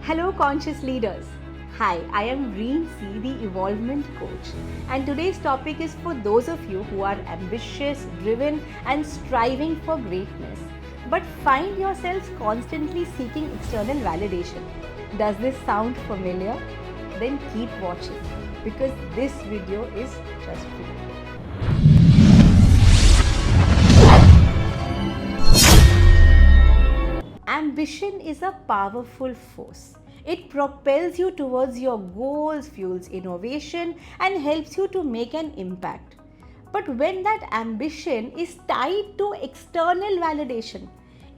Hello, conscious leaders. Hi, I am Reen C, the Evolvement Coach, and today's topic is for those of you who are ambitious, driven, and striving for greatness, but find yourselves constantly seeking external validation. Does this sound familiar? Then keep watching because this video is just for you. Ambition is a powerful force. It propels you towards your goals, fuels innovation, and helps you to make an impact. But when that ambition is tied to external validation,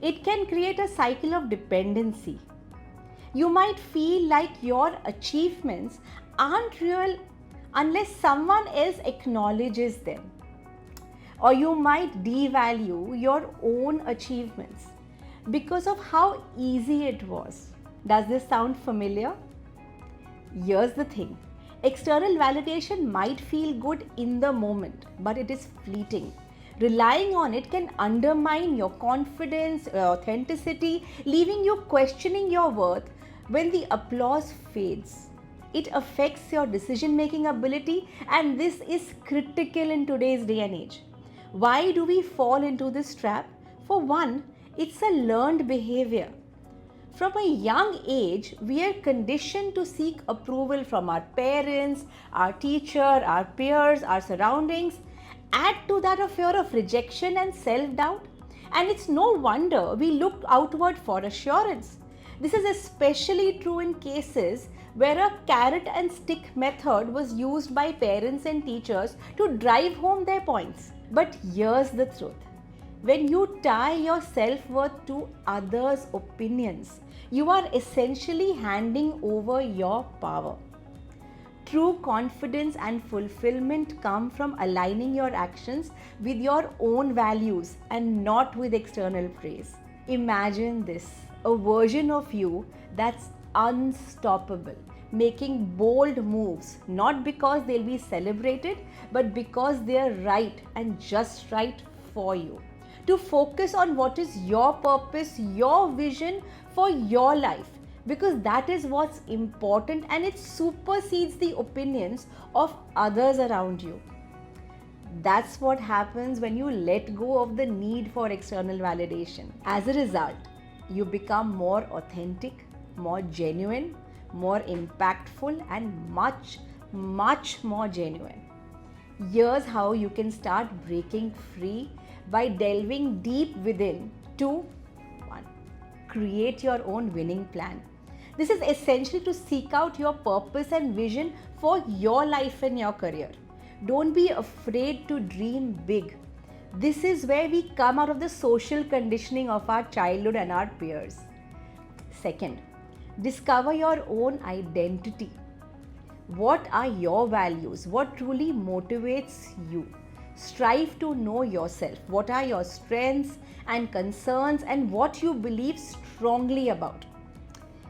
it can create a cycle of dependency. You might feel like your achievements aren't real unless someone else acknowledges them. Or you might devalue your own achievements because of how easy it was. Does this sound familiar? Here's the thing. External validation might feel good in the moment, but it is fleeting. Relying on it can undermine your confidence, authenticity, leaving you questioning your worth when the applause fades. It affects your decision-making ability, and this is critical in today's day and age. Why do we fall into this trap? For one, it's a learned behavior. From a young age, we are conditioned to seek approval from our parents, our teacher, our peers, our surroundings. Add to that a fear of rejection and self-doubt, and it's no wonder we look outward for assurance. This is especially true in cases where a carrot and stick method was used by parents and teachers to drive home their points. But here's the truth. When you tie your self-worth to others' opinions, you are essentially handing over your power. True confidence and fulfillment come from aligning your actions with your own values and not with external praise. Imagine this, a version of you that's unstoppable, making bold moves, not because they'll be celebrated, but because they're right and just right for you. To focus on what is your purpose, your vision for your life, because that is what's important and it supersedes the opinions of others around you. That's what happens when you let go of the need for external validation. As a result, you become more authentic, more genuine, more impactful, and much more genuine. Here's how you can start breaking free by delving deep within to 1. Create your own winning plan. This is essentially to seek out your purpose and vision for your life and your career. Don't be afraid to dream big. This is where we come out of the social conditioning of our childhood and our peers. 2. Discover your own identity. What are your values? What truly motivates you? Strive to know yourself. What are your strengths and concerns and what you believe strongly about?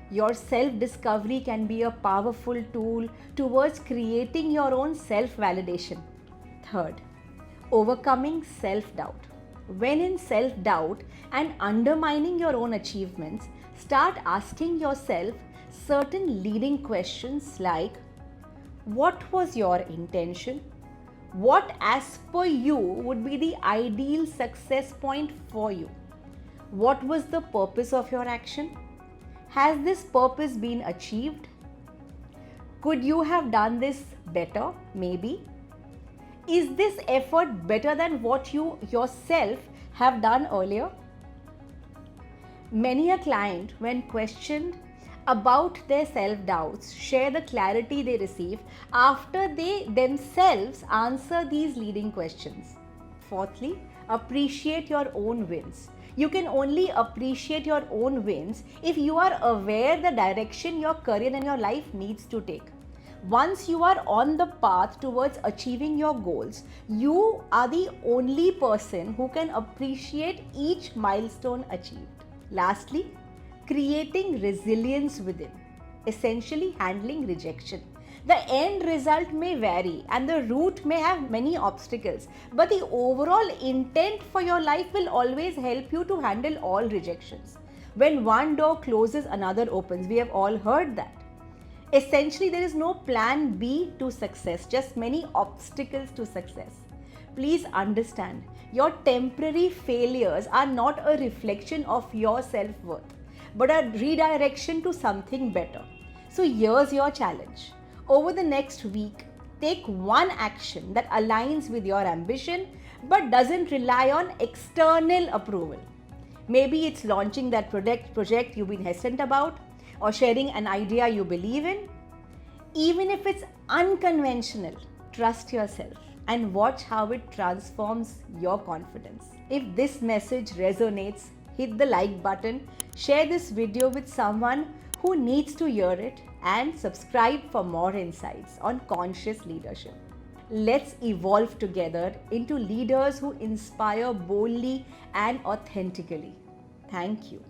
Your self-discovery can be a powerful tool towards creating your own self-validation. 3. Overcoming self-doubt. When in self-doubt and undermining your own achievements, start asking yourself certain leading questions like, what was your intention? What, as per you, would be the ideal success point for you? What was the purpose of your action? Has this purpose been achieved? Could you have done this better? Maybe. Is this effort better than what you yourself have done earlier? Many a client, when questioned about their self-doubts, share the clarity they receive after they themselves answer these leading questions. 4. Appreciate your own wins. You can only appreciate your own wins if you are aware the direction your career and your life needs to take. Once you are on the path towards achieving your goals, you are the only person who can appreciate each milestone achieved. Lastly, creating resilience within, essentially handling rejection. The end result may vary and the route may have many obstacles, but the overall intent for your life will always help you to handle all rejections. When one door closes, another opens. We have all heard that. Essentially, there is no plan B to success, just many obstacles to success. Please understand, your temporary failures are not a reflection of your self-worth, but a redirection to something better. So here's your challenge. Over the next week, take one action that aligns with your ambition but doesn't rely on external approval. Maybe it's launching that project you've been hesitant about, or sharing an idea you believe in. Even if it's unconventional, trust yourself and watch how it transforms your confidence. If this message resonates, hit the like button, share this video with someone who needs to hear it, and subscribe for more insights on conscious leadership. Let's evolve together into leaders who inspire boldly and authentically. Thank you.